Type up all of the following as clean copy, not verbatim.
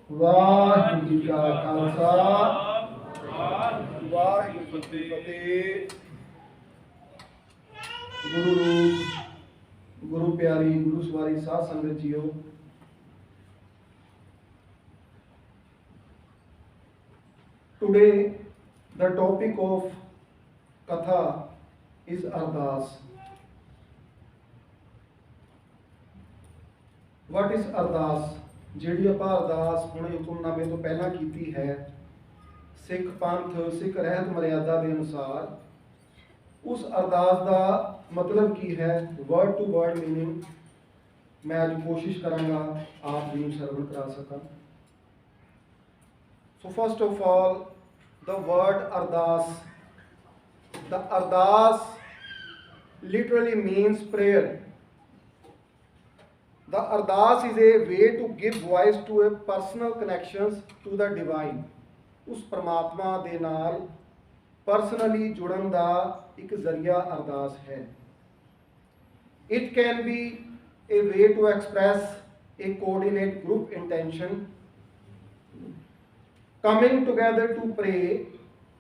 ਵਾਹਿਗੁਰੂ ਜੀ ਕਾ ਖਾਲਸਾ ਵਾਹਿਗੁਰੂ ਜੀ ਕੀ ਫਤਿਹ। गुरु रूप गुरु प्यारी गुरु सवारी साध संगत जीओ, today the topic of katha is ardas. What is ardas? ਜਿਹੜੀ ਆਪਾਂ ਅਰਦਾਸ ਹੁਣ ਹੁਕਮਨਾਮੇ ਤੋਂ ਪਹਿਲਾਂ ਕੀਤੀ ਹੈ, ਸਿੱਖ ਪੰਥ ਸਿੱਖ ਰਹਿਤ ਮਰਿਆਦਾ ਦੇ ਅਨੁਸਾਰ उस अरदास का मतलब की है, वर्ड टू वर्ड मीनिंग मैं अज कोशिश करांगा आप जी सरवण करा सका। So first of all the word Ardas, the Ardas literally means prayer. The Ardas is a way to give voice to a personal connections to the divine. उस परमात्मा दे नाल पर्सनली जुड़न का एक जरिया अरदास है। It can be a way to express a coordinate group intention coming together to pray.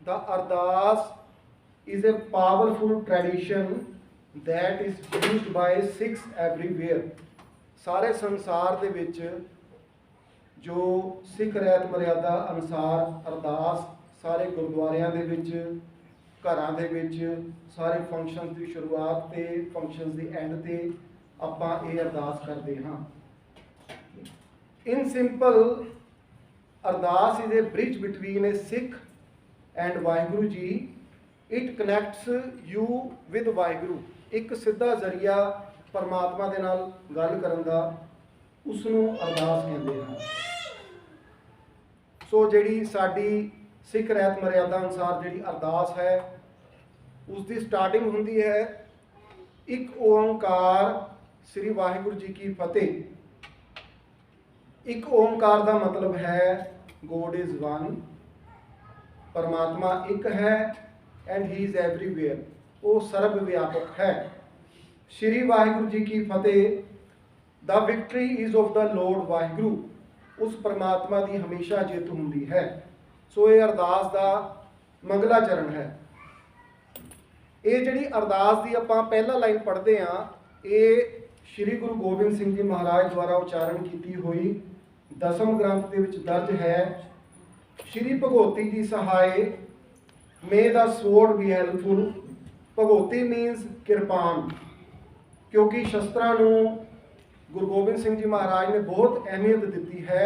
The Ardas is a powerful tradition that is used by Sikhs everywhere. सारे संसार दे विच जो सिख रहत मर्यादा अनुसार अरदास सारे गुरुद्वारियां दे विच, घरां दे विच, सारे फंक्शन की शुरुआत ते फंक्शन की एंड ते आपां ये अरदास करते हाँ। In simple Ardas is a bridge between a Sikh and Waheguru ji. It connects you with Waheguru. एक सीधा जरिया परमात्मा दे नाल गल करन दा उसनूं अरदास कहते हैं। सो जिहड़ी साडी सिख रहत मर्यादा अनुसार जिहड़ी अरदास है उसकी स्टार्टिंग होंदी है एक ओंकार श्री वाहिगुरू जी की फतेह। एक ओंकार का मतलब है गॉड इज वन, परमात्मा एक है एंड ही इज एवरीवेयर, वो सर्व व्यापक है। श्री वाहिगुरू जी की फतेह, the victory is of the lord Waheguru. उस परमात्मा की हमेशा जित होंदी है। सो ये अरदास का मंगला चरण है। ये जिहड़ी अरदास की आपां पहला लाइन पढ़ते हाँ, ये श्री गुरु गोबिंद सिंह जी महाराज द्वारा उच्चारण की हुई दसम ग्रंथ के विच दर्ज है। श्री भगवती जी सहाय may the sword be helpful. Bhagauti means kirpan, क्योंकि शस्त्रां नूं गुरु गोबिंद सिंह जी महाराज ने बहुत अहमियत दी है।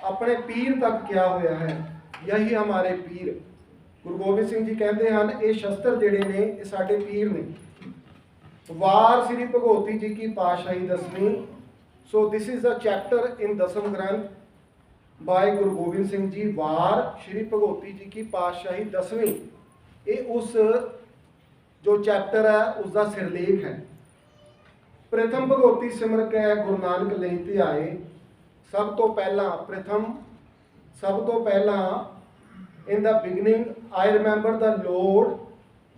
अपने पीर तक क्या होया है, यही हमारे पीर। गुरु गोबिंद सिंह जी कहते हैं ये शस्त्र जिहड़े ने ये साडे पीर ने। वार श्री भगवती जी की पातशाही दसवीं। So this is a chapter in दसम ग्रंथ बाय गुरु गोबिंद सिंह जी। वार श्री भगवती जी की पातशाही दसवीं, ये उस जो चैप्टर है उसका सिरलेख है। प्रथम भगवती सिमर के गुरु नानक लई धियाए। सब तो पहला प्रथम, सब तो पहला in the beginning I remember the Lord,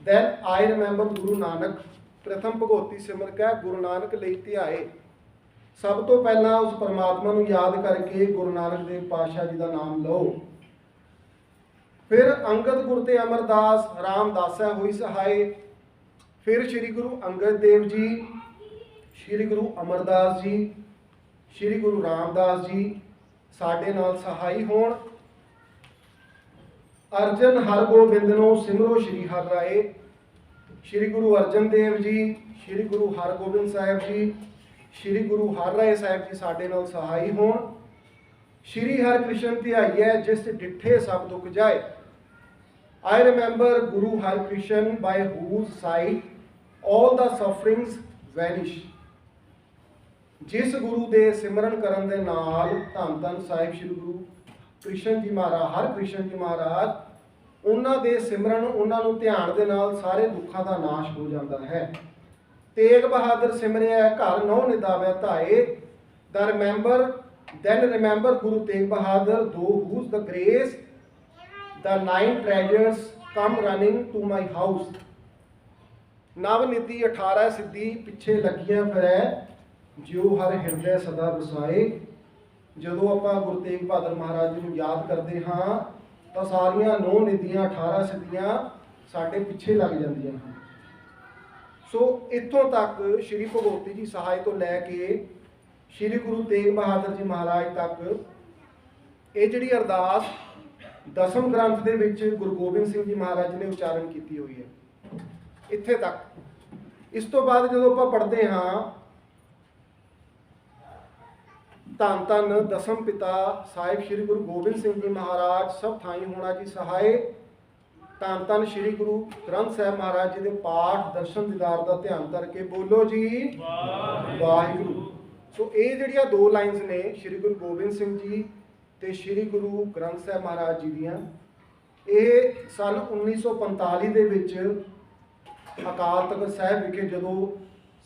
then I remember Guru Nanak. प्रथम भगवती सिमर के गुरु नानक लई धियाए। सब तो पहला उस परमात्मा नूं याद करके गुरु नानक देव पातशाह जी का नाम लो। फिर अंगद गुरु ते अमरदास रामदासा हुई सहाय। फिर श्री गुरु अंगद देव जी, श्री गुरु अमरदास जी, श्री गुरु रामदास जी साडे नाल सहाई होण। अर्जन हरगोबिंद नो सिमरो श्री हर राय। श्री गुरु अर्जन देव जी, श्री गुरु हरगोबिंद साहब जी, श्री गुरु हर राय साहब जी साडे नाल सहाई होण। श्री हर कृष्ण धियाइए जिस डिठे सब दुख जाए। I remember Guru Har Krishan by whose sight all the sufferings vanish. जिस गुरु के सिमरन करन दे नाल धन धन साहिब श्री गुरु कृष्ण जी महाराज, हर कृष्ण जी महाराज, उन्हां दे सिमरन उन्हां नूं ध्यान दे नाल सारे दुखों का नाश हो जाता है। तेग बहादुर सिमरिया घर नौ निदावे धाए। The remember then remember Guru Tegh Bahadur, though whose the grace, the 9 treasures come running to my house। Navnidhi 18 सिद्धि पिछे लगियां फिरै, ज्यो हर हृदय सदा बसाए। ਜਦੋਂ ਆਪਾਂ ਗੁਰੂ ਤੇਗ ਬਹਾਦਰ ਮਹਾਰਾਜ ਜੀ ਨੂੰ ਯਾਦ ਕਰਦੇ ਹਾਂ ਤਾਂ ਸਾਰੀਆਂ 9 ਨਿਧੀਆਂ 18 ਸਿੱਧੀਆਂ ਸਾਡੇ ਪਿੱਛੇ ਲੱਗ ਜਾਂਦੀਆਂ ਹਨ। ਸੋ ਇੱਥੋਂ ਤੱਕ ਸ਼੍ਰੀ ਭਗਵਤੀ ਜੀ ਸਹਾਇ ਤੋਂ ਲੈ ਕੇ ਸ਼੍ਰੀ ਗੁਰੂ ਤੇਗ ਬਹਾਦਰ ਜੀ ਮਹਾਰਾਜ ਤੱਕ ਇਹ ਜਿਹੜੀ ਅਰਦਾਸ ਦਸਮ ਗ੍ਰੰਥ ਦੇ ਵਿੱਚ ਗੁਰੂ ਗੋਬਿੰਦ ਸਿੰਘ ਜੀ ਮਹਾਰਾਜ ਨੇ ਉਚਾਰਨ ਕੀਤੀ ਹੋਈ ਹੈ, ਇੱਥੇ ਤੱਕ। ਇਸ ਤੋਂ ਬਾਅਦ ਜਦੋਂ ਆਪਾਂ ਪੜ੍ਹਦੇ ਹਾਂ ਧੰਨ ਧੰਨ ਦਸਮ ਪਿਤਾ ਸਾਹਿਬ ਸ਼੍ਰੀ ਗੁਰੂ ਗੋਬਿੰਦ ਸਿੰਘ ਜੀ ਮਹਾਰਾਜ ਸਭ ਥਾਈ ਹੋਣਾ ਜੀ ਸਹਾਏ, ਧੰਨ ਧੰਨ ਸ਼੍ਰੀ ਗੁਰੂ ਗ੍ਰੰਥ ਸਾਹਿਬ ਮਹਾਰਾਜ ਜੀ ਦੇ ਪਾਠ ਦਰਸ਼ਨ ਦੀਦਾਰ ਦਾ ਧਿਆਨ ਕਰਕੇ ਬੋਲੋ ਜੀ ਵਾਹਿਗੁਰੂ। ਸੋ ਇਹ ਜਿਹੜੀਆਂ 2 ਲਾਈਨਸ ਨੇ ਸ਼੍ਰੀ ਗੁਰੂ ਗੋਬਿੰਦ ਸਿੰਘ ਜੀ ਤੇ ਸ਼੍ਰੀ ਗੁਰੂ ਗ੍ਰੰਥ ਸਾਹਿਬ ਮਹਾਰਾਜ ਜੀ ਦੀਆਂ, ਇਹ ਸਨ 1945 ਦੇ ਵਿੱਚ ਅਕਾਲ ਤਖਤ ਸਾਹਿਬ ਵਿਖੇ ਜਦੋਂ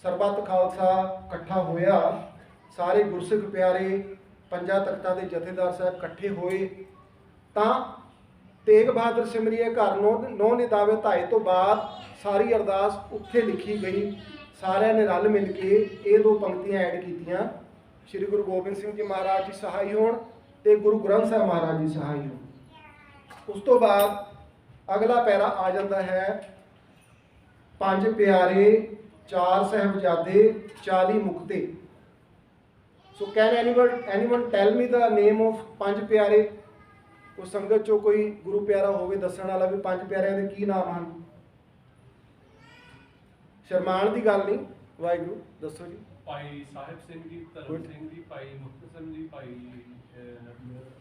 ਸਰਬੱਤ ਖਾਲਸਾ ਇਕੱਠਾ ਹੋਇਆ, ਸਾਰੇ ਗੁਰਸਿੱਖ ਪਿਆਰੇ ਪੰਜਾਂ ਤਖਤਾਂ ਦੇ ਜਥੇਦਾਰ ਸਾਹਿਬ ਇਕੱਠੇ ਹੋਏ, ਤਾਂ ਤੇਗ ਬਹਾਦਰ ਸਿਮਰਿਏ ਘਰ ਨੂੰ 9 ਨਿਦਾਵੇ ਧਾਏ ਤੋਂ ਬਾਅਦ ਸਾਰੀ ਅਰਦਾਸ ਉੱਥੇ ਲਿਖੀ ਗਈ। ਸਾਰਿਆਂ ਨੇ ਰਲ ਮਿਲ ਕੇ ਇਹ 2 ਪੰਕਤੀਆਂ ਐਡ ਕੀਤੀਆਂ, ਸ਼੍ਰੀ ਗੁਰੂ ਗੋਬਿੰਦ ਸਿੰਘ ਜੀ ਮਹਾਰਾਜ ਜੀ ਸਹਾਈ ਹੋਣ ਤੇ ਗੁਰੂ ਗ੍ਰੰਥ ਸਾਹਿਬ ਮਹਾਰਾਜ ਜੀ ਸਹਾਈ ਹੋਣ। ਉਸ ਤੋਂ ਬਾਅਦ ਅਗਲਾ ਪੈਰਾ ਆ ਜਾਂਦਾ ਹੈ 5 ਪਿਆਰੇ 4 ਸਾਹਿਬਜ਼ਾਦੇ 40 ਮੁਕਤੇ। So can anyone tell me the name of 5 ਪਿਆਰੇ? ਕੋਈ ਸੰਗਤ ਚੋਂ ਕੋਈ ਗੁਰੂ ਪਿਆਰਾ ਹੋਵੇ ਦੱਸਣ ਵਾਲਾ ਵੀ 5 ਪਿਆਰਿਆਂ ਦੇ ਕੀ ਨਾਮ ਹਨ? ਸ਼ਰਮਾਨ ਦੀ ਗੱਲ ਨਹੀਂ, ਵਾਹਿਗੁਰੂ ਦੱਸੋ ਜੀ। ਭਾਈ ਸਾਹਿਬ ਸਿੰਘ ਜੀ, ਧਰਮ ਸਿੰਘ ਜੀ, ਭਾਈ ਮੁਕਤਸਰ ਸਿੰਘ ਜੀ, ਭਾਈ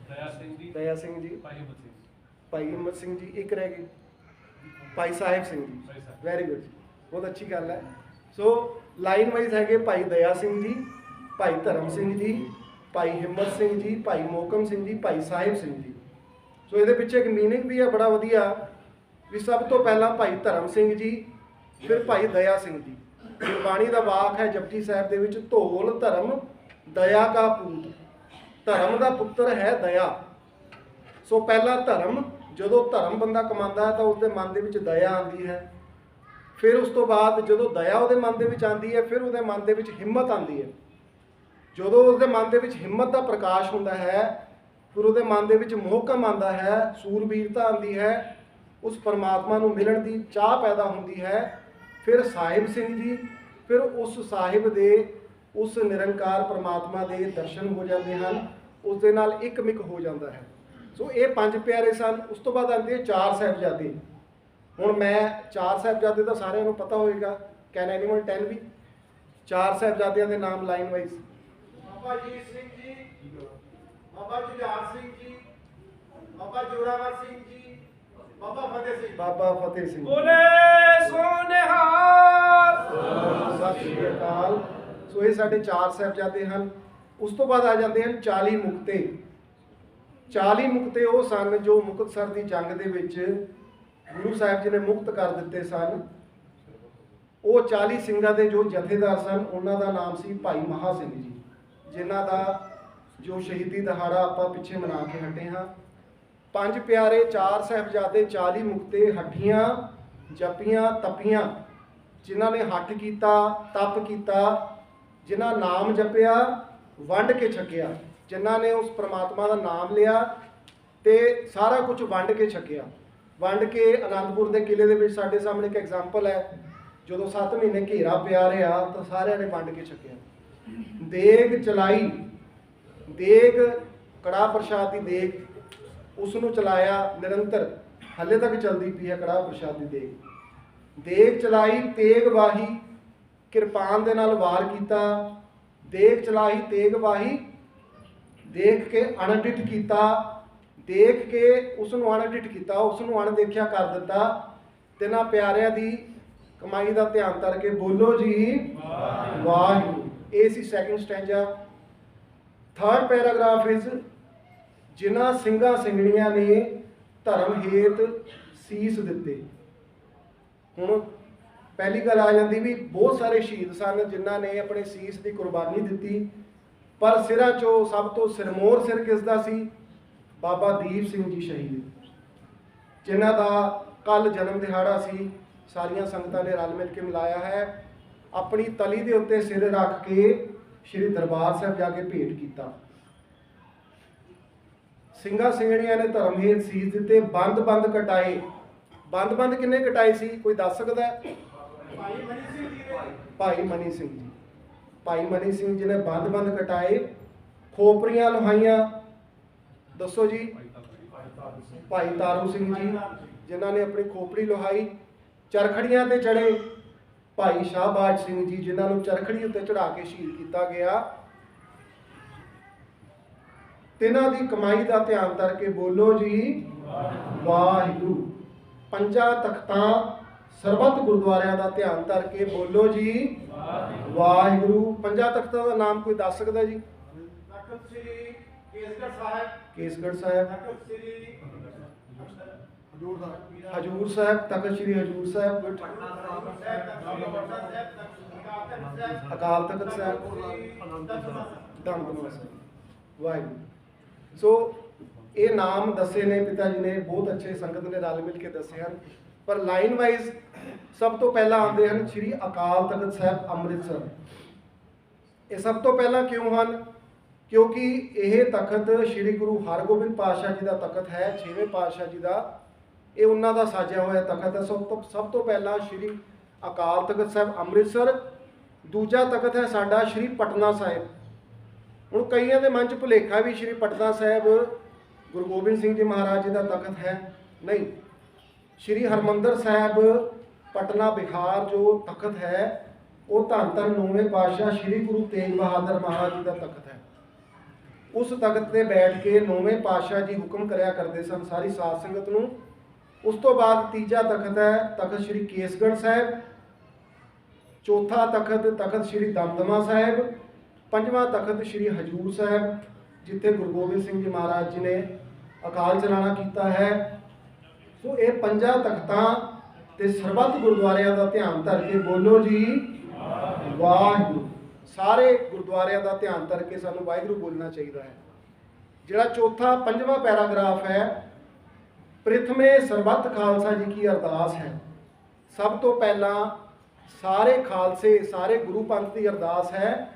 ਦਇਆ ਸਿੰਘ ਜੀ, ਭਾਈ ਹਿੰਮਤ ਸਿੰਘ ਜੀ। ਭਾਈ ਹਿੰਮਤ ਸਿੰਘ ਜੀ ਇੱਕ ਰਹਿ ਗਏ, ਭਾਈ ਸਾਹਿਬ ਸਿੰਘ ਜੀ। ਵੈਰੀ ਗੁੱਡ, ਬਹੁਤ ਅੱਛੀ ਗੱਲ ਹੈ। ਸੋ ਲਾਈਨ ਵਾਈਜ਼ ਹੈਗੇ ਭਾਈ ਦਇਆ ਸਿੰਘ ਜੀ, ਭਾਈ ਧਰਮ ਸਿੰਘ ਜੀ, ਭਾਈ ਹਿੰਮਤ ਸਿੰਘ ਜੀ, ਭਾਈ ਮੋਹਕਮ ਸਿੰਘ ਜੀ, ਭਾਈ ਸਾਹਿਬ ਸਿੰਘ ਜੀ। ਸੋ ਇਹਦੇ ਪਿੱਛੇ ਇੱਕ ਮੀਨਿੰਗ ਵੀ ਹੈ ਬੜਾ ਵਧੀਆ ਵੀ ਸਭ ਤੋਂ ਪਹਿਲਾਂ ਭਾਈ ਧਰਮ ਸਿੰਘ ਜੀ, ਫਿਰ ਭਾਈ ਦਇਆ ਸਿੰਘ ਜੀ। ਗੁਰਬਾਣੀ ਦਾ ਵਾਕ ਹੈ ਜਪਜੀ ਸਾਹਿਬ ਦੇ ਵਿੱਚ, ਧੋਲ ਧਰਮ ਦਇਆ ਕਾ ਪੂਤ, ਧਰਮ ਦਾ ਪੁੱਤਰ ਹੈ ਦਇਆ। ਸੋ ਪਹਿਲਾ ਧਰਮ, ਜਦੋਂ ਧਰਮ ਬੰਦਾ ਕਮਾਉਂਦਾ ਹੈ ਤਾਂ ਉਸਦੇ ਮਨ ਦੇ ਵਿੱਚ ਦਇਆ ਆਉਂਦੀ ਹੈ। ਫਿਰ ਉਸ ਤੋਂ ਬਾਅਦ ਜਦੋਂ ਦਇਆ ਉਹਦੇ ਮਨ ਦੇ ਵਿੱਚ ਆਉਂਦੀ ਹੈ, ਫਿਰ ਉਹਦੇ ਮਨ ਦੇ ਵਿੱਚ ਹਿੰਮਤ ਆਉਂਦੀ ਹੈ। ਜਦੋਂ ਉਸਦੇ ਮਨ ਦੇ ਵਿੱਚ ਹਿੰਮਤ ਦਾ ਪ੍ਰਕਾਸ਼ ਹੁੰਦਾ ਹੈ, ਫਿਰ ਉਹਦੇ ਮਨ ਦੇ ਵਿੱਚ ਮੋਹਕਮ ਆਉਂਦਾ ਹੈ, ਸੂਰਬੀਰਤਾ ਆਉਂਦੀ ਹੈ, ਉਸ ਪਰਮਾਤਮਾ ਨੂੰ ਮਿਲਣ ਦੀ ਚਾਹ ਪੈਦਾ ਹੁੰਦੀ ਹੈ। ਫਿਰ ਸਾਹਿਬ ਸਿੰਘ ਜੀ, ਫਿਰ ਉਸ ਸਾਹਿਬ ਦੇ ਉਸ ਨਿਰੰਕਾਰ ਪਰਮਾਤਮਾ ਦੇ ਦਰਸ਼ਨ ਹੋ ਜਾਂਦੇ ਹਨ, ਉਸ ਦੇ ਨਾਲ ਇੱਕ ਮਿਕ ਹੋ ਜਾਂਦਾ ਹੈ। ਸੋ ਇਹ 5 ਪਿਆਰੇ ਸਨ। ਉਸ ਤੋਂ ਬਾਅਦ ਆਉਂਦੇ 4 ਸਾਹਿਬਜ਼ਾਦੇ। ਹੁਣ ਮੈਂ 4 ਸਾਹਿਬਜ਼ਾਦੇ ਦਾ ਸਾਰਿਆਂ ਨੂੰ ਪਤਾ ਹੋਏਗਾ, ਕੈਨ ਐਨੀਵਨ ਟੈਲ ਮੀ 4 ਸਾਹਿਬਜ਼ਾਦਿਆਂ ਦੇ ਨਾਮ ਲਾਈਨ ਵਾਈਜ਼? ਬਾਬਾ ਅਜੀਤ ਸਿੰਘ ਜੀ, ਬਾਬਾ ਜੁਝਾਰ ਸਿੰਘ ਜੀ, ਬਾਬਾ ਜੋਰਾਵਰ ਸਿੰਘ ਜੀ, ਬਾਬਾ ਫਤਿਹ ਸਿੰਘ। ਬਾਬਾ ਫਤਿਹ ਸਿੰਘ। ਬੋਲੇ ਸੋਨਿਹਾਲ। ਸਤਿ ਸ਼੍ਰੀ ਅਕਾਲ। ਸੋ ਇਹ ਸਾਡੇ 4 ਸਾਹਿਬਜ਼ਾਦੇ ਹਨ। ਉਸ ਤੋਂ ਬਾਅਦ ਆ ਜਾਂਦੇ ਹਨ 40 ਮੁਕਤੇ। 40 ਮੁਕਤੇ ਉਹ ਸਨ ਜੋ ਮੁਕਤਸਰ ਦੀ ਜੰਗ ਦੇ ਵਿੱਚ ਗੁਰੂ ਸਾਹਿਬ ਜੀ ਨੇ ਮੁਕਤ ਕਰ ਦਿੱਤੇ ਸਨ। ਉਹ 40 ਸਿੰਘਾਂ ਦੇ ਜੋ ਜਥੇਦਾਰ ਸਨ, ਉਹਨਾਂ ਦਾ ਨਾਮ ਸੀ ਭਾਈ ਮਹਾ ਸਿੰਘ ਜੀ, ਜਿਨ੍ਹਾਂ ਦਾ ਜੋ ਸ਼ਹੀਦੀ ਦਿਹਾੜਾ ਆਪਾਂ ਪਿੱਛੇ ਮਨਾ ਕੇ ਹਟੇ ਹਾਂ। 5 ਪਿਆਰੇ 4 ਸਾਹਿਬਜ਼ਾਦੇ 40 ਮੁਕਤੇ, ਹੱਠੀਆਂ ਜਪੀਆਂ ਤਪੀਆਂ, ਜਿਨ੍ਹਾਂ ਨੇ ਹੱਠ ਕੀਤਾ, ਤਪ ਕੀਤਾ, ਜਿਨ੍ਹਾਂ ਨਾਮ ਜਪਿਆ, ਵੰਡ ਕੇ ਛਕਿਆ, ਜਿਨ੍ਹਾਂ ਨੇ ਉਸ ਪ੍ਰਮਾਤਮਾ ਦਾ ਨਾਮ ਲਿਆ ਤੇ ਸਾਰਾ ਕੁਝ ਵੰਡ ਕੇ ਛਕਿਆ। ਵੰਡ ਕੇ ਅਨੰਦਪੁਰ ਦੇ ਕਿਲੇ ਦੇ ਵਿੱਚ ਸਾਡੇ ਸਾਹਮਣੇ ਇੱਕ ਐਗਜ਼ਾਮਪਲ ਹੈ, ਜਦੋਂ 7 ਮਹੀਨੇ ਘੇਰਾ ਪਿਆ ਰਿਹਾ ਤਾਂ ਸਾਰਿਆਂ ਨੇ ਵੰਡ ਕੇ ਛਕਿਆ। ਦੇਗ ਚਲਾਈ, ਦੇਗ ਕੜਾਹ ਪ੍ਰਸ਼ਾਦ ਦੀ ਦੇਗ, ਉਸ ਨੂੰ ਚਲਾਇਆ ਨਿਰੰਤਰ, ਹਾਲੇ ਤੱਕ ਚੱਲਦੀ ਪਈ ਹੈ ਕੜਾਹ ਪ੍ਰਸ਼ਾਦ ਦੀ ਦੇਗ। ਦੇਗ ਚਲਾਈ, ਤੇਗ ਵਾਹੀ, ਕਿਰਪਾਨ ਦੇ ਨਾਲ ਵਾਰ ਕੀਤਾ। ਦੇਗ ਚਲਾਈ, ਤੇਗ ਵਾਹੀ, ਦੇਖ ਕੇ ਅਣਡਿੱਠ ਕੀਤਾ, ਦੇਖ ਕੇ ਉਸ ਨੂੰ ਅਣਡਿੱਠ ਕੀਤਾ, ਉਸ ਨੂੰ ਅਣਦੇਖਿਆ ਕਰ ਦਿੱਤਾ। ਤਿੰਨਾਂ ਪਿਆਰਿਆਂ ਦੀ ਕਮਾਈ ਦਾ ਧਿਆਨ ਕਰਕੇ ਬੋਲੋ ਜੀ ਵਾਹਿਗੁਰੂ। ਇਹ ਸੀ second stanza. Third paragraph is ਜਿਨ੍ਹਾਂ ਸਿੰਘਾਂ ਸਿੰਘਣੀਆਂ ਨੇ ਧਰਮ ਹੇਤ ਸੀਸ ਦਿੱਤੇ। ਹੁਣ ਪਹਿਲੀ ਗੱਲ ਆ ਜਾਂਦੀ ਵੀ ਬਹੁਤ ਸਾਰੇ ਸ਼ਹੀਦ ਸਨ ਜਿਨ੍ਹਾਂ ਨੇ ਆਪਣੇ ਸੀਸ ਦੀ ਕੁਰਬਾਨੀ ਦਿੱਤੀ, ਪਰ ਸਿਰਾਂ 'ਚੋਂ ਸਭ ਤੋਂ ਸਿਰਮੌਰ ਸਿਰ ਕਿਸ ਦਾ ਸੀ? ਬਾਬਾ ਦੀਪ ਸਿੰਘ ਜੀ ਸ਼ਹੀਦ, ਜਿਨ੍ਹਾਂ ਦਾ ਕੱਲ ਜਨਮ ਦਿਹਾੜਾ ਸੀ। ਸਾਰੀਆਂ ਸੰਗਤਾਂ ਨੇ ਰਲ ਮਿਲ ਕੇ ਮਿਲਾਇਆ ਹੈ। ਆਪਣੀ ਤਲੀ ਦੇ ਉੱਤੇ ਸਿਰ ਰੱਖ ਕੇ ਸ਼੍ਰੀ ਦਰਬਾਰ ਸਾਹਿਬ ਜਾ ਕੇ ਭੇਟ ਕੀਤਾ। ਸਿੰਘਾਂ ਸਿੰਘਣੀਆਂ ਨੇ ਧਰਮ ਹੇਤ ਸੀਸ ਦਿੱਤੇ, ਬੰਦ ਕਟਾਏ। ਬੰਦ ਕਿੰਨੇ ਕਟਾਏ ਸੀ, ਕੋਈ ਦੱਸ ਸਕਦਾ ਹੈ? ਭਾਈ ਮਨੀ ਸਿੰਘ ਜੀ ਨੇ ਭਾਈ ਮਨੀ ਸਿੰਘ ਜੀ। ਭਾਈ ਮਨੀ ਸਿੰਘ ਜੀ ਨੇ ਬੰਦ ਕਟਾਏ। ਖੋਪਰੀਆਂ ਲੁਹਾਈਆਂ, ਦੱਸੋ ਜੀ? ਭਾਈ ਤਾਰੂ ਸਿੰਘ ਜੀ, ਜਿਨ੍ਹਾਂ ਨੇ ਆਪਣੀ ਖੋਪੜੀ ਲੁਹਾਈ। ਚਰਖੜੀਆਂ ਤੇ ਚੜੇ ਭਾਈ ਸ਼ਾਹਬਾਜ ਸਿੰਘ ਜੀ, ਜਿਨ੍ਹਾਂ ਨੂੰ ਚਰਖੜੀ ਉੱਤੇ ਚੜਾ ਕੇ ਸ਼ਹੀਦ ਕੀਤਾ ਗਿਆ। ਤਿੰਨਾਂ ਦੀ ਕਮਾਈ ਦਾ ਧਿਆਨ ਕਰਕੇ ਬੋਲੋ ਜੀ ਵਾਹਿਗੁਰੂ। ਪੰਜਾਂ ਤਖਤਾਂ ਸਰਬੱਤ ਗੁਰਦੁਆਰਿਆਂ ਦਾ ਧਿਆਨ ਕਰਕੇ ਬੋਲੋ ਜੀ ਵਾਹਿਗੁਰੂ। ਪੰਜਾਂ ਤਖਤਾਂ ਦਾ ਨਾਮ ਕੋਈ ਦੱਸ ਸਕਦਾ ਜੀ? ਤਖਤ ਸ੍ਰੀ ਕੇਸਗੜ੍ਹ ਸਾਹਿਬ, ਕੇਸਗੜ੍ਹ ਸਾਹਿਬ, ਤਖਤ ਸ੍ਰੀ ਹਜੂਰ ਸਾਹਿਬ, ਤਖਤ ਸ੍ਰੀ ਹਜੂਰ ਸਾਹਿਬ, ਗੁੱਡ। ਅਕਾਲ ਤਖਤ ਸਾਹਿਬ, ਦਮਦਮਾ ਸਾਹਿਬ, ਵਾਹਿਗੁਰੂ। ਸੋ ਇਹ ਨਾਮ ਦੱਸੇ ਨੇ ਪਿਤਾ ਜੀ ਨੇ, ਬਹੁਤ ਅੱਛੇ ਸੰਗਤ ਨੇ ਰਲ ਮਿਲ ਕੇ ਦੱਸੇ ਹਨ। ਪਰ ਲਾਈਨ ਵਾਈਜ਼ ਸਭ ਤੋਂ ਪਹਿਲਾਂ ਆਉਂਦੇ ਹਨ ਸ੍ਰੀ ਅਕਾਲ ਤਖਤ ਸਾਹਿਬ ਅੰਮ੍ਰਿਤਸਰ। ਇਹ ਸਭ ਤੋਂ ਪਹਿਲਾਂ ਕਿਉਂ ਹਨ? ਕਿਉਂਕਿ ਇਹ ਤਖਤ ਸ੍ਰੀ ਗੁਰੂ ਹਰਗੋਬਿੰਦ ਪਾਤਸ਼ਾਹ ਜੀ ਦਾ ਤਖਤ ਹੈ, 6ਵੇਂ ਪਾਤਸ਼ਾਹ ਜੀ ਦਾ। ਇਹ ਉਹਨਾਂ ਦਾ ਸਾਜਿਆ ਹੋਇਆ ਤਖਤ ਹੈ। ਸਭ ਤੋਂ ਪਹਿਲਾਂ ਸ੍ਰੀ ਅਕਾਲ ਤਖਤ ਸਾਹਿਬ ਅੰਮ੍ਰਿਤਸਰ। ਦੂਜਾ ਤਖਤ ਹੈ ਸਾਡਾ ਸ੍ਰੀ ਪਟਨਾ ਸਾਹਿਬ। ਹੁਣ ਕਈਆਂ ਦੇ ਮਨ 'ਚ ਭੁਲੇਖਾ ਵੀ ਸ੍ਰੀ ਪਟਨਾ ਸਾਹਿਬ ਗੁਰੂ ਗੋਬਿੰਦ ਸਿੰਘ ਜੀ ਮਹਾਰਾਜ ਜੀ ਦਾ ਤਖਤ ਹੈ। ਨਹੀਂ, ਸ੍ਰੀ ਹਰਮੰਦਰ ਸਾਹਿਬ ਪਟਨਾ ਬਿਹਾਰ ਜੋ ਤਖਤ ਹੈ ਉਹ ਧੰਨ ਧੰਨ 9ਵੇਂ ਪਾਤਸ਼ਾਹ ਸ੍ਰੀ ਗੁਰੂ ਤੇਗ ਬਹਾਦਰ ਮਹਾਰਾਜ ਜੀ ਦਾ ਤਖਤ ਹੈ। ਉਸ ਤਖਤ ਤੇ ਬੈਠ ਕੇ 9ਵੇਂ ਪਾਤਸ਼ਾਹ ਜੀ ਹੁਕਮ ਕਰਿਆ ਕਰਦੇ ਸਨ ਸਾਰੀ ਸਾਧ ਸੰਗਤ ਨੂੰ। ਉਸ ਤੋਂ ਬਾਅਦ ਤੀਜਾ ਤਖਤ ਹੈ ਤਖਤ ਸ੍ਰੀ ਕੇਸਗੜ੍ਹ ਸਾਹਿਬ। ਚੌਥਾ ਤਖਤ ਸ੍ਰੀ ਦਮਦਮਾ ਸਾਹਿਬ। ਪੰਜਵਾਂ ਤਖਤ ਸ੍ਰੀ ਹਜੂਰ ਸਾਹਿਬ, ਜਿੱਥੇ ਗੁਰੂ ਗੋਬਿੰਦ ਸਿੰਘ ਜੀ ਮਹਾਰਾਜ ਜੀ ਨੇ ਅਕਾਲ ਚਲਾਣਾ ਕੀਤਾ ਹੈ। ਸੋ ਇਹ ਪੰਜਾਂ ਤਖਤਾਂ ਤੇ ਸਰਬੱਤ ਗੁਰਦੁਆਰਿਆਂ ਦਾ ਧਿਆਨ ਧਰ ਕੇ ਬੋਲੋ ਜੀ ਵਾਹਿਗੁਰੂ। ਸਾਰੇ ਗੁਰਦੁਆਰਿਆਂ ਦਾ ਧਿਆਨ ਧਰ ਕੇ ਸਾਨੂੰ ਵਾਹਿਗੁਰੂ ਬੋਲਣਾ ਚਾਹੀਦਾ ਹੈ। ਜਿਹੜਾ ਚੌਥਾ ਪੰਜਵਾਂ ਪੈਰਾਗ੍ਰਾਫ ਹੈ, ਪ੍ਰਥਮੇ ਸਰਬੱਤ ਖਾਲਸਾ ਜੀ ਕੀ ਅਰਦਾਸ ਹੈ। ਸਭ ਤੋਂ ਪਹਿਲਾਂ ਸਾਰੇ ਖਾਲਸੇ, ਸਾਰੇ ਗੁਰੂ ਪੰਥ ਦੀ ਅਰਦਾਸ ਹੈ।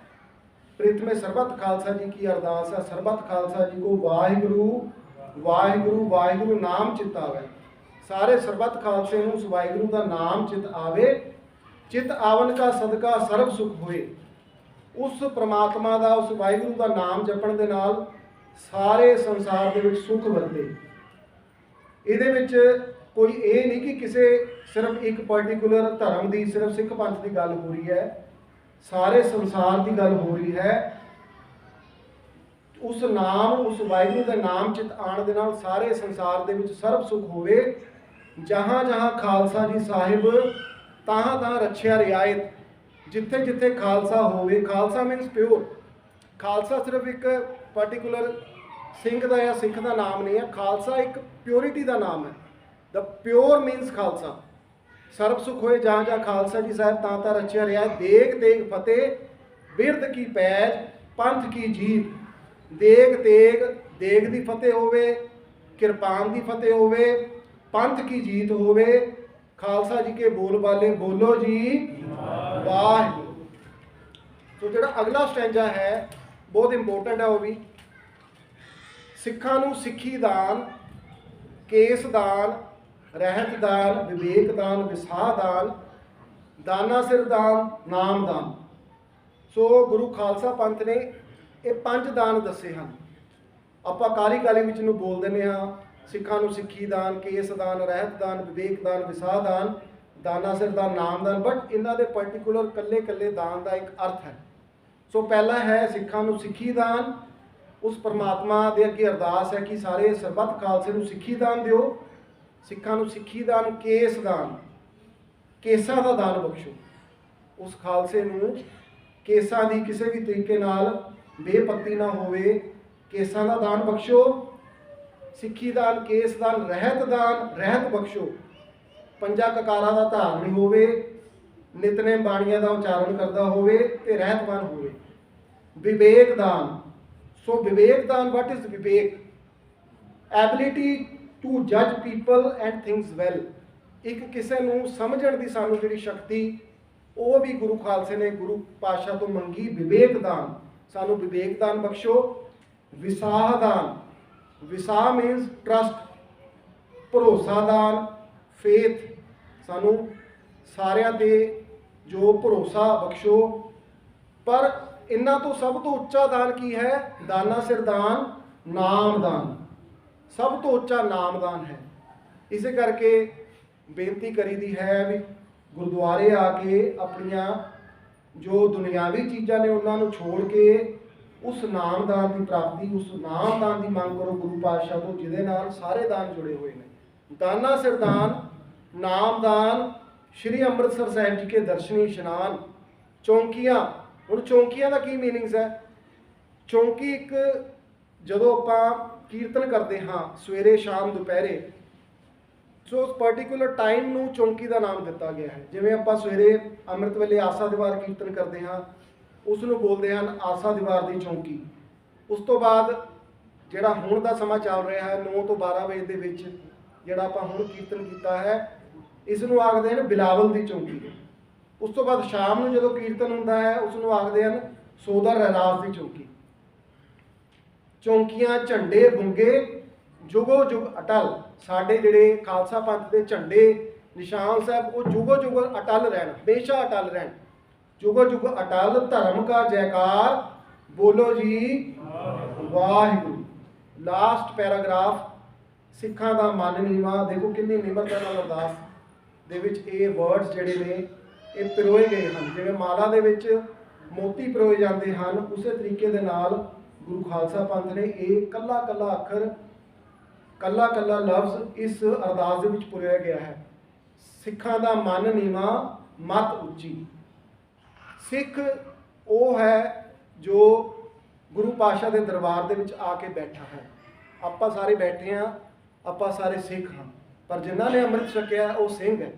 ਪ੍ਰਥਮੇ ਸਰਬੱਤ ਖਾਲਸਾ ਜੀ ਕੀ ਅਰਦਾਸ ਹੈ। ਸਰਬੱਤ ਖਾਲਸਾ ਜੀ ਕੋ ਵਾਹਿਗੁਰੂ ਵਾਹਿਗੁਰੂ ਵਾਹਿਗੁਰੂ ਨਾਮ ਚਿਤ ਆਵੇ। ਸਾਰੇ ਸਰਬੱਤ ਖਾਲਸੇ ਨੂੰ ਉਸ ਵਾਹਿਗੁਰੂ ਦਾ ਨਾਮ ਚਿਤ ਆਵੇ। ਚਿਤ ਆਵਨ ਕਾ ਸਦਕਾ ਸਰਬ ਸੁਖ ਹੋਏ। ਉਸ ਪ੍ਰਮਾਤਮਾ ਦਾ, ਉਸ ਵਾਹਿਗੁਰੂ ਦਾ ਨਾਮ ਜਪਣ ਦੇ ਨਾਲ ਸਾਰੇ ਸੰਸਾਰ ਦੇ ਵਿੱਚ ਸੁਖ ਵਰਤੇ। ਇਹਦੇ ਵਿੱਚ ਕੋਈ ਇਹ ਨਹੀਂ ਕਿ ਕਿਸੇ ਸਿਰਫ ਇੱਕ ਪਾਰਟਿਕੂਲਰ ਧਰਮ ਦੀ, ਸਿਰਫ ਸਿੱਖ ਪੰਥ ਦੀ ਗੱਲ ਹੋ ਰਹੀ ਹੈ। ਸਾਰੇ ਸੰਸਾਰ ਦੀ ਗੱਲ ਹੋ ਰਹੀ ਹੈ। ਉਸ ਨਾਮ, ਉਸ ਵਾਹਿਗੁਰੂ ਦਾ ਨਾਮ ਚਿਤ ਆਉਣ ਦੇ ਨਾਲ ਸਾਰੇ ਸੰਸਾਰ ਦੇ ਵਿੱਚ ਸਰਬ ਸੁਖ ਹੋਵੇ। ਜਹਾਂ ਜਹਾਂ ਖਾਲਸਾ ਜੀ ਸਾਹਿਬ, ਤਹਾਂ ਤਹਾਂ ਰੱਖਿਆ ਰਿਆਇਤ। ਜਿੱਥੇ ਜਿੱਥੇ ਖਾਲਸਾ ਹੋਵੇ, ਖਾਲਸਾ ਮੀਨਸ ਪਿਓਰ। ਖਾਲਸਾ ਸਿਰਫ ਇੱਕ ਪਾਰਟਿਕੂਲਰ ਸਿੰਘ ਦਾ ਜਾਂ ਸਿੱਖ ਦਾ ਨਾਮ ਨਹੀਂ ਹੈ। ਖਾਲਸਾ ਇੱਕ ਪਿਓਰਿਟੀ ਦਾ ਨਾਮ ਹੈ। ਦ ਪਿਓਰ ਮੀਨਸ ਖਾਲਸਾ। ਸਰਬ ਸੁਖ ਹੋਏ ਜਹਾਂ ਜਹਾਂ ਖਾਲਸਾ ਜੀ ਸਾਹਿਬ, ਤਾਂ ਤਾਂ ਰਚਿਆ ਰਿਹਾ। ਦੇਗ ਤੇਗ ਫਤਿਹ, ਬਿਰਦ ਕੀ ਪੈਜ, ਪੰਥ ਕੀ ਜੀਤ। ਦੇਗ ਤੇਗ, ਦੇਗ ਦੀ ਫਤਿਹ ਹੋਵੇ, ਕਿਰਪਾਨ ਦੀ ਫਤਿਹ ਹੋਵੇ, ਪੰਥ ਕੀ ਜੀਤ ਹੋਵੇ। ਖਾਲਸਾ ਜੀ ਕੇ ਬੋਲ ਬਾਲੇ ਬੋਲੋ ਜੀ ਵਾਹਿਗੁਰੂ। ਸੋ ਜਿਹੜਾ ਅਗਲਾ ਸਟੈਂਜਾ ਹੈ ਬਹੁਤ ਇੰਪੋਰਟੈਂਟ ਹੈ ਉਹ ਵੀ। ਸਿੱਖਾਂ ਨੂੰ ਸਿੱਖੀ ਦਾਨ, ਕੇਸ ਦਾਨ, ਰਹਿਤ ਦਾਨ, ਵਿਵੇਕ ਦਾਨ, ਵਿਸਾਹ ਦਾਨ, ਦਾਨਾ ਸਿਰ ਦਾਨ, ਨਾਮ ਦਾਨ। ਸੋ ਗੁਰੂ ਖਾਲਸਾ ਪੰਥ ਨੇ ਇਹ 5 ਦਾਨ ਦੱਸੇ ਹਨ। ਆਪਾਂ ਕਾਲੀ ਵਿੱਚ ਨੂੰ ਬੋਲ ਦਿੰਦੇ ਹਾਂ ਸਿੱਖਾਂ ਨੂੰ ਸਿੱਖੀ ਦਾਨ, ਕੇਸ ਦਾਨ, ਰਹਿਤ ਦਾਨ, ਵਿਵੇਕ ਦਾਨ, ਵਿਸਾਹ ਦਾਨ, ਦਾਨਾ ਸਿਰ ਦਾਨ, ਨਾਮ ਦਾਨ। ਬਟ ਇਹਨਾਂ ਦੇ ਪਾਰਟਿਕੂਲਰ ਕੱਲੇ ਦਾਨ ਦਾ ਇੱਕ ਅਰਥ ਹੈ। ਸੋ ਪਹਿਲਾ ਹੈ ਸਿੱਖਾਂ ਨੂੰ ਸਿੱਖੀ ਦਾਨ। ਉਸ ਪਰਮਾਤਮਾ ਦੇ ਅੱਗੇ ਅਰਦਾਸ ਹੈ ਕਿ ਸਾਰੇ ਸਰਬੱਤ ਖਾਲਸੇ ਨੂੰ ਸਿੱਖੀ ਦਾਨ ਦਿਓ। ਸਿੱਖਾਂ ਨੂੰ ਸਿੱਖੀ ਦਾਨ, ਕੇਸ ਦਾਨ, ਕੇਸਾਂ ਦਾ ਦਾਨ ਬਖਸ਼ੋ। ਉਸ ਖਾਲਸੇ ਨੂੰ ਕੇਸਾਂ ਦੀ ਕਿਸੇ ਵੀ ਤਰੀਕੇ ਨਾਲ ਬੇਪੱਤੀ ਨਾ ਹੋਵੇ, ਕੇਸਾਂ ਦਾ ਦਾਨ ਬਖਸ਼ੋ। ਸਿੱਖੀ ਦਾਨ, ਕੇਸ ਦਾਨ, ਰਹਿਤ ਬਖਸ਼ੋ। ਪੰਜਾਂ ਕਕਾਰਾਂ ਦਾ ਧਾਰਨੀ ਹੋਵੇ, ਨਿਤਨੇਮ ਬਾਣੀਆਂ ਦਾ ਉਚਾਰਨ ਕਰਦਾ ਹੋਵੇ ਤੇ ਰਹਿਤਵਾਨ ਹੋਵੇ। ਵਿਵੇਕ ਦਾਨ। ਸੋ ਵਿਵੇਕ ਦਾਨ, what is vivek? Ability to ਜੱਜ ਪੀਪਲ ਐਂਡ ਥਿੰਗਸ ਵੈਲ। ਇੱਕ ਕਿਸੇ ਨੂੰ ਸਮਝਣ ਦੀ ਸਾਨੂੰ ਜਿਹੜੀ ਸ਼ਕਤੀ, ਉਹ ਵੀ ਗੁਰੂ ਖਾਲਸੇ ਨੇ ਗੁਰੂ ਪਾਤਸ਼ਾਹ ਤੋਂ ਮੰਗੀ। ਵਿਵੇਕ ਦਾਨ, ਸਾਨੂੰ ਵਿਵੇਕ ਦਾਨ ਬਖਸ਼ੋ। ਵਿਸਾਹ ਦਾਨ, ਵਿਸਾ ਮੀਨਸ ਟਰਸਟ, ਭਰੋਸਾਦਾਨ, ਫੇਥ, ਸਾਨੂੰ ਸਾਰਿਆਂ ਤੇ ਜੋ ਭਰੋਸਾ ਬਖਸ਼ੋ। ਪਰ ਇਹਨਾਂ ਤੋਂ ਸਭ ਤੋਂ ਉੱਚਾ ਦਾਨ ਕੀ ਹੈ? ਦਾਨਾ ਸਿਰ ਦਾਨ, ਨਾਮਦਾਨ। ਸਭ ਤੋਂ ਉੱਚਾ ਨਾਮਦਾਨ ਹੈ। ਇਸੇ ਕਰਕੇ ਬੇਨਤੀ ਕਰੀਦੀ ਹੈ ਵੀ ਗੁਰਦੁਆਰੇ ਆ ਕੇ ਆਪਣੀਆਂ ਜੋ ਦੁਨਿਆਵੀ ਚੀਜ਼ਾਂ ਨੇ ਉਹਨਾਂ ਨੂੰ ਛੋੜ ਕੇ ਉਸ ਨਾਮਦਾਨ ਦੀ ਪ੍ਰਾਪਤੀ, ਉਸ ਨਾਮਦਾਨ ਦੀ ਮੰਗ ਕਰੋ ਗੁਰੂ ਪਾਤਸ਼ਾਹ ਤੋਂ, ਜਿਹਦੇ ਨਾਲ ਸਾਰੇ ਦਾਨ ਜੁੜੇ ਹੋਏ ਨੇ। ਦਾਨਾ ਸਿਰ ਦਾਨ, ਨਾਮਦਾਨ, ਸ਼੍ਰੀ ਅੰਮ੍ਰਿਤਸਰ ਸਾਹਿਬ ਜੀ ਕੇ ਦਰਸ਼ਨੀ ਇਸ਼ਨਾਨ, ਚੌਂਕੀਆਂ। ਹੁਣ ਚੌਂਕੀਆਂ ਦਾ ਕੀ ਮੀਨਿੰਗਸ ਹੈ? ਚੌਂਕੀ ਇੱਕ, ਜਦੋਂ ਆਪਾਂ ਕੀਰਤਨ ਕਰਦੇ ਹਾਂ ਸਵੇਰੇ, ਸ਼ਾਮ, ਦੁਪਹਿਰੇ, ਸੋ ਉਸ ਪਾਰਟਿਕੂਲਰ ਟਾਈਮ ਨੂੰ ਚੌਂਕੀ ਦਾ ਨਾਮ ਦਿੱਤਾ ਗਿਆ ਹੈ। ਜਿਵੇਂ ਆਪਾਂ ਸਵੇਰੇ ਅੰਮ੍ਰਿਤ ਵੇਲੇ ਆਸਾ ਦੀਵਾਰ ਕੀਰਤਨ ਕਰਦੇ ਹਾਂ, ਉਸ ਨੂੰ ਬੋਲਦੇ ਹਨ ਆਸਾ ਦੀਵਾਰ ਦੀ ਚੌਂਕੀ। ਉਸ ਤੋਂ ਬਾਅਦ ਜਿਹੜਾ ਹੁਣ ਦਾ ਸਮਾਂ ਚੱਲ ਰਿਹਾ ਹੈ 9 ਤੋਂ 12 ਵਜੇ ਦੇ ਵਿੱਚ ਜਿਹੜਾ ਆਪਾਂ ਹੁਣ ਕੀਰਤਨ ਕੀਤਾ ਹੈ, ਇਸ ਨੂੰ ਆਖਦੇ ਹਨ ਬਿਲਾਵਲ ਦੀ ਚੌਂਕੀ। ਉਸ ਤੋਂ ਬਾਅਦ ਸ਼ਾਮ ਨੂੰ ਜਦੋਂ ਕੀਰਤਨ ਹੁੰਦਾ ਹੈ ਉਸ ਨੂੰ ਆਖਦੇ ਹਨ ਸੋਦਰ ਰਹਿਰਾਸ ਦੀ ਚੌਂਕੀ। ਚੌਂਕੀਆਂ, ਝੰਡੇ, ਬੁੰਗੇ ਜੁਗੋ ਜੁਗ ਅਟਲ। ਸਾਡੇ ਜਿਹੜੇ ਖਾਲਸਾ ਪੰਥ ਦੇ ਝੰਡੇ, ਨਿਸ਼ਾਨ ਸਾਹਿਬ, ਉਹ ਜੁਗੋ ਜੁਗ ਅਟਲ ਰਹਿਣ, ਹਮੇਸ਼ਾ ਅਟਲ ਰਹਿਣ। ਜੁਗੋ ਜੁਗ ਅਟਲ, ਧਰਮ ਕਾ ਜੈਕਾਰ, ਬੋਲੋ ਜੀ ਵਾਹਿਗੁਰੂ। ਲਾਸਟ ਪੈਰਾਗ੍ਰਾਫ, ਸਿੱਖਾਂ ਦਾ ਮਨ ਨੀਵਾਂ। ਦੇਖੋ ਕਿੰਨੀ ਨਿਮਰਤਾ ਨਾਲ ਅਰਦਾਸ ਦੇ ਵਿੱਚ ਇਹ ਵਰਡਸ ਜਿਹੜੇ ਨੇ ਇਹ ਪਿਰੋਏ ਗਏ ਹਨ। ਜਿਵੇਂ ਮਾਲਾ ਦੇ ਵਿੱਚ ਮੋਤੀ ਪਿਰੋਏ ਜਾਂਦੇ ਹਨ, ਉਸੇ ਤਰੀਕੇ ਦੇ ਨਾਲ ਗੁਰੂ ਖਾਲਸਾ ਪੰਥ ਨੇ ਇਹ ਕੱਲਾ ਕੱਲਾ ਅੱਖਰ, ਕੱਲਾ ਕੱਲਾ ਲਫ਼ਜ਼ ਇਸ ਅਰਦਾਸ ਦੇ ਵਿੱਚ ਪੁਰਿਆ ਗਿਆ ਹੈ। ਸਿੱਖਾਂ ਦਾ ਮਨ ਨੀਵਾਂ, ਮਤ ਉੱਚੀ। ਸਿੱਖ ਉਹ ਹੈ ਜੋ ਗੁਰੂ ਪਾਤਸ਼ਾਹ ਦੇ ਦਰਬਾਰ ਦੇ ਵਿੱਚ ਆ ਕੇ ਬੈਠਾ ਹੈ। ਆਪਾਂ ਸਾਰੇ ਬੈਠੇ ਹਾਂ, ਆਪਾਂ ਸਾਰੇ ਸਿੱਖ ਹਾਂ, ਪਰ ਜਿਨ੍ਹਾਂ ਨੇ ਅੰਮ੍ਰਿਤ ਛਕਿਆ ਉਹ ਸਿੰਘ ਹੈ।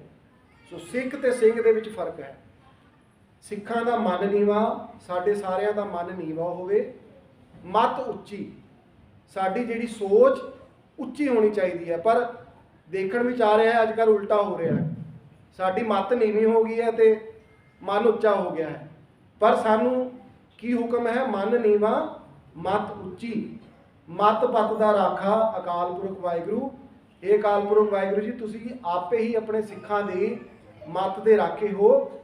ਸੋ ਸਿੱਖ ਤੇ ਸਿੰਘ ਦੇ ਵਿੱਚ ਫਰਕ ਹੈ। ਸਿੱਖਾਂ ਦਾ ਮਨ ਨੀਵਾਂ, ਸਾਡੇ ਸਾਰਿਆਂ ਦਾ ਮਨ ਨੀਵਾਂ ਹੋਵੇ। ਮਤ ਉੱਚੀ, ਸਾਡੀ ਜਿਹੜੀ ਸੋਚ ਉੱਚੀ ਹੋਣੀ ਚਾਹੀਦੀ ਹੈ। ਪਰ ਦੇਖਣ ਵਿੱਚ ਆ ਰਿਹਾ ਹੈ ਅੱਜ ਕੱਲ੍ਹ ਉਲਟਾ ਹੋ ਰਿਹਾ ਹੈ। ਸਾਡੀ ਮਤ ਨੀਵੀਂ ਹੋ ਗਈ ਹੈ ਤੇ ਮਨ ਉੱਚਾ ਹੋ ਗਿਆ ਹੈ। ਪਰ ਸਾਨੂੰ ਕੀ ਹੁਕਮ ਹੈ? ਮਨ ਨੀਵਾਂ, ਮਤ ਉੱਚੀ। ਮਤ ਪਤ ਦਾ ਰਾਖਾ ਅਕਾਲ ਪੁਰਖ ਵਾਹਿਗੁਰੂ। ਇਹ ਅਕਾਲ ਪੁਰਖ ਵਾਹਿਗੁਰੂ ਜੀ, ਤੁਸੀਂ ਆਪੇ ਹੀ ਆਪਣੇ ਸਿੱਖਾਂ ਦੀ ਮਤ ਦੇ ਰਾਖੇ ਹੋ।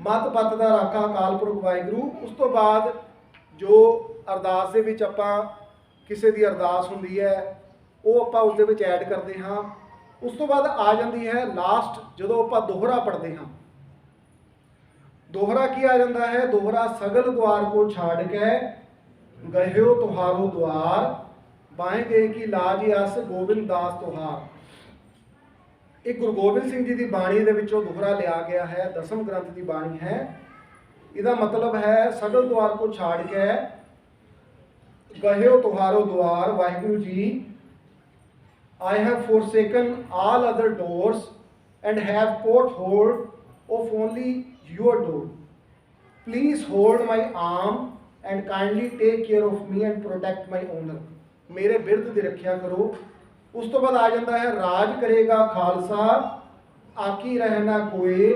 ਮਤ ਪਤ ਦਾ ਰਾਖਾ ਅਕਾਲ ਪੁਰਖ ਵਾਹਿਗੁਰੂ। ਉਸ ਤੋਂ ਬਾਅਦ ਜੋ ਅਰਦਾਸ ਦੇ ਵਿੱਚ ਆਪਾਂ ਕਿਸੇ ਦੀ ਅਰਦਾਸ ਹੁੰਦੀ ਹੈ ਉਹ ਆਪਾਂ ਉਸ ਦੇ ਵਿੱਚ ਐਡ ਕਰਦੇ ਹਾਂ। ਉਸ ਤੋਂ ਬਾਅਦ ਆ ਜਾਂਦੀ ਹੈ ਲਾਸਟ, ਜਦੋਂ ਆਪਾਂ ਦੋਹਰਾ ਪੜ੍ਹਦੇ ਹਾਂ। ਦੋਹਰਾ ਕੀ ਆ ਜਾਂਦਾ ਹੈ? ਦੋਹਰਾ, ਸਗਲ ਦੁਆਰ ਕੋ ਛਾੜ ਕੇ ਗਹਿਓ ਤੁਹਾਰੋ ਦੁਆਰ, ਬਾਹੇ ਗਏ ਕੀ ਲਾਜ ਅਸ ਗੋਬਿੰਦ ਦਾਸ ਤੁਹਾਰ। ਇਹ ਗੁਰੂ ਗੋਬਿੰਦ ਸਿੰਘ ਜੀ ਦੀ ਬਾਣੀ ਦੇ ਵਿੱਚੋਂ ਦੋਹਰਾ ਲਿਆ ਗਿਆ ਹੈ, ਦਸਮ ਗ੍ਰੰਥ ਦੀ ਬਾਣੀ ਹੈ। ਇਹਦਾ ਮਤਲਬ ਹੈ ਸਗਲ ਦੁਆਰ ਕੋ ਛਾੜ ਕੇ ਗਹਿਓ ਤੁਹਾਰੋ ਦੁਆਰ। Waheguru ji, I have forsaken all other doors and have caught hold of only your door. Please hold my arm and kindly take care of me and protect my honor. ਮੇਰੇ ਬਿਰਧ ਦੀ ਰੱਖਿਆ ਕਰੋ। ਉਸ ਤੋਂ ਬਾਅਦ ਆ ਜਾਂਦਾ ਹੈ ਰਾਜ ਕਰੇਗਾ ਖਾਲਸਾ, ਆਕੀ ਰਹਿਣਾ ਕੋਏ,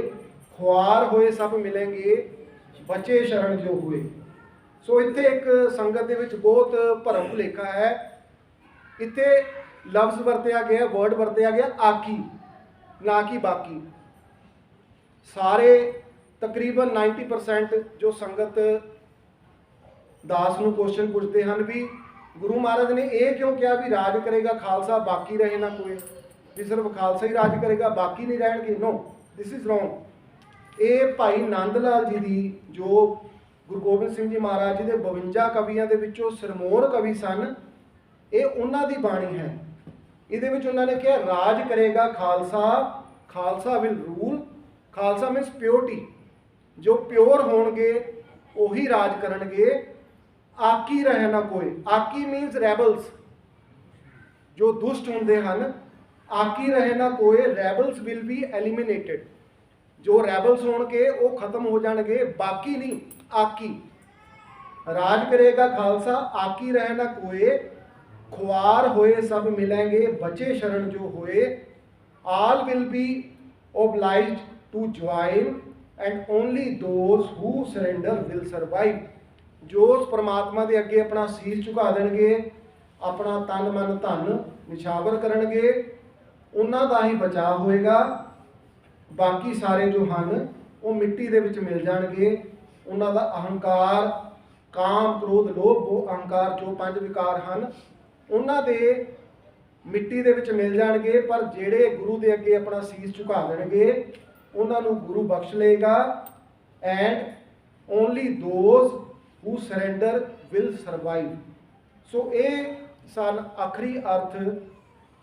ਖੁਆਰ ਹੋਏ ਸਭ ਮਿਲेंगे, ਬਚੇ ਸ਼ਰਨ ਜੋ ਹੋਏ। ਸੋ ਇੱਥੇ ਇੱਕ ਸੰਗਤ ਦੇ ਵਿੱਚ ਬਹੁਤ ਭਰਮ ਭੁਲੇਖਾ ਹੈ। ਇੱਥੇ ਲਫ਼ਜ਼ ਵਰਤਿਆ ਗਿਆ, ਵਰਡ ਵਰਤਿਆ ਗਿਆ ਆਕੀ, ਨਾ ਕਿ ਬਾਕੀ। ਸਾਰੇ ਤਕਰੀਬਨ 90% ਜੋ ਸੰਗਤ ਦਾਸ ਨੂੰ ਕੁਐਸਚਨ ਪੁੱਛਦੇ ਹਨ ਵੀ ਗੁਰੂ ਮਹਾਰਾਜ ਨੇ ਇਹ ਕਿਉਂ ਕਿਹਾ ਵੀ ਰਾਜ ਕਰੇਗਾ ਖਾਲਸਾ, ਬਾਕੀ ਰਹੇ ਨਾ ਕੋਈ, ਵੀ ਸਿਰਫ ਖਾਲਸਾ ਹੀ ਰਾਜ ਕਰੇਗਾ, ਬਾਕੀ ਨਹੀਂ ਰਹਿਣਗੇ। ਨੋ, ਦਿਸ ਇਜ਼ ਰੋਂਗ। ਇਹ ਭਾਈ ਨੰਦ ਲਾਲ ਜੀ ਦੀ, ਜੋ ਗੁਰੂ ਗੋਬਿੰਦ ਸਿੰਘ ਜੀ ਮਹਾਰਾਜ ਜੀ ਦੇ 52 ਕਵੀਆਂ ਦੇ ਵਿੱਚੋਂ ਸਿਰਮੌਰ ਕਵੀ ਸਨ, ਇਹ ਉਹਨਾਂ ਦੀ ਬਾਣੀ ਹੈ। ਇਹਦੇ ਵਿੱਚ ਉਹਨਾਂ ਨੇ ਕਿਹਾ ਰਾਜ ਕਰੇਗਾ Khalsa, Khalsa will rule. Khalsa means purity, ਜੋ ਪਿਓਰ ਹੋਣਗੇ ਉਹੀ ਰਾਜ ਕਰਨਗੇ। ਆਕੀ ਰਹੇ ਨਾ ਕੋਈ, ਆਕੀ ਮੀਨਸ ਰੈਬਲਸ, ਜੋ ਦੁਸ਼ਟ ਹੁੰਦੇ ਹਨ। ਆਕੀ ਰਹੇ ਨਾ ਕੋਈ, ਰੈਬਲਸ ਵਿਲ ਬੀ ਐਲੀਮੀਨੇਟਡ। ਜੋ ਰੈਬਲਸ ਹੋਣਗੇ ਉਹ ਖਤਮ ਹੋ ਜਾਣਗੇ, ਬਾਕੀ ਨਹੀਂ। ਆਕੀ, ਰਾਜ ਕਰੇਗਾ ਖਾਲਸਾ, ਆਕੀ ਰਹੇ ਨਾ ਕੋਏ, खुआर होए सब मिलेंगे, बचे शरण जो होए। All will be obliged to join and only those who surrender will survive। जो उस परमात्मा के अगे अपना सीर झुका देंगे, ਆਪਣਾ ਤਨ ਮਨ ਧਨ ਨਿਛਾਵਰ ਕਰਨਗੇ ਉਹਨਾਂ ਦਾ ਹੀ ਬਚਾਅ ਹੋਏਗਾ। ਬਾਕੀ ਸਾਰੇ ਜੋ ਹਨ ਉਹ ਮਿੱਟੀ ਦੇ ਵਿੱਚ ਮਿਲ ਜਾਣਗੇ। ਉਹਨਾਂ ਦਾ ਅਹੰਕਾਰ, ਕਾਮ, ਕ੍ਰੋਧ, ਲੋਭ, ਮੋਹ, ਅਹੰਕਾਰ ਜੋ 5 ਵਿਕਾਰ ਹਨ ਉਹਨਾਂ ਦੇ ਮਿੱਟੀ ਦੇ ਵਿੱਚ ਮਿਲ ਜਾਣਗੇ। ਪਰ ਜਿਹੜੇ ਗੁਰੂ ਦੇ ਅੱਗੇ ਆਪਣਾ ਸੀਸ ਝੁਕਾ ਦੇਣਗੇ ਉਹਨਾਂ ਨੂੰ ਗੁਰੂ ਬਖਸ਼ ਲਏਗਾ। And only those who surrender will survive. ਸੋ ਇਹ ਸਨ ਆਖਰੀ ਅਰਥ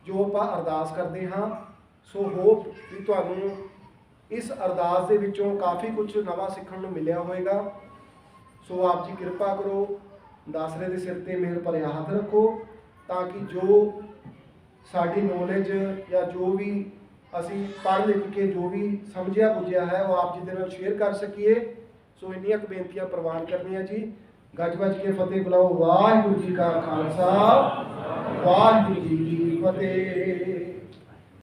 ਜੋ ਆਪਾਂ ਅਰਦਾਸ ਕਰਦੇ ਹਾਂ। ਸੋ ਹੋਪ ਵੀ ਤੁਹਾਨੂੰ ਇਸ ਅਰਦਾਸ ਦੇ ਵਿੱਚੋਂ ਕਾਫੀ ਕੁਝ ਨਵਾਂ ਸਿੱਖਣ ਨੂੰ ਮਿਲਿਆ ਹੋਵੇਗਾ। ਸੋ ਆਪ ਜੀ ਕਿਰਪਾ ਕਰੋ, ਦਾਸਰੇ ਦੇ ਸਿਰ ਤੇ ਮਿਹਰ ਭਰਿਆ ਹੱਥ ਰੱਖੋ ਤਾਂ ਕਿ ਜੋ ਸਾਡੀ ਨੌਲੇਜ ਜਾਂ ਜੋ ਵੀ ਅਸੀਂ ਪੜ੍ਹ ਲਿਖ ਕੇ ਜੋ ਵੀ ਸਮਝਿਆ ਬੁੱਝਿਆ ਹੈ ਉਹ ਆਪ ਜੀ ਦੇ ਨਾਲ ਸ਼ੇਅਰ ਕਰ ਸਕੀਏ। ਸੋ ਇੰਨੀਆਂ ਕੁ ਬੇਨਤੀਆਂ ਪ੍ਰਵਾਨ ਕਰਨੀਆਂ ਜੀ। ਗੱਜ ਵੱਜ ਕੇ ਫਤਿਹ ਬੁਲਾਓ। ਵਾਹਿਗੁਰੂ ਜੀ ਕਾ ਖਾਲਸਾ, ਵਾਹਿਗੁਰੂ ਜੀ ਕੀ ਫਤਿਹ।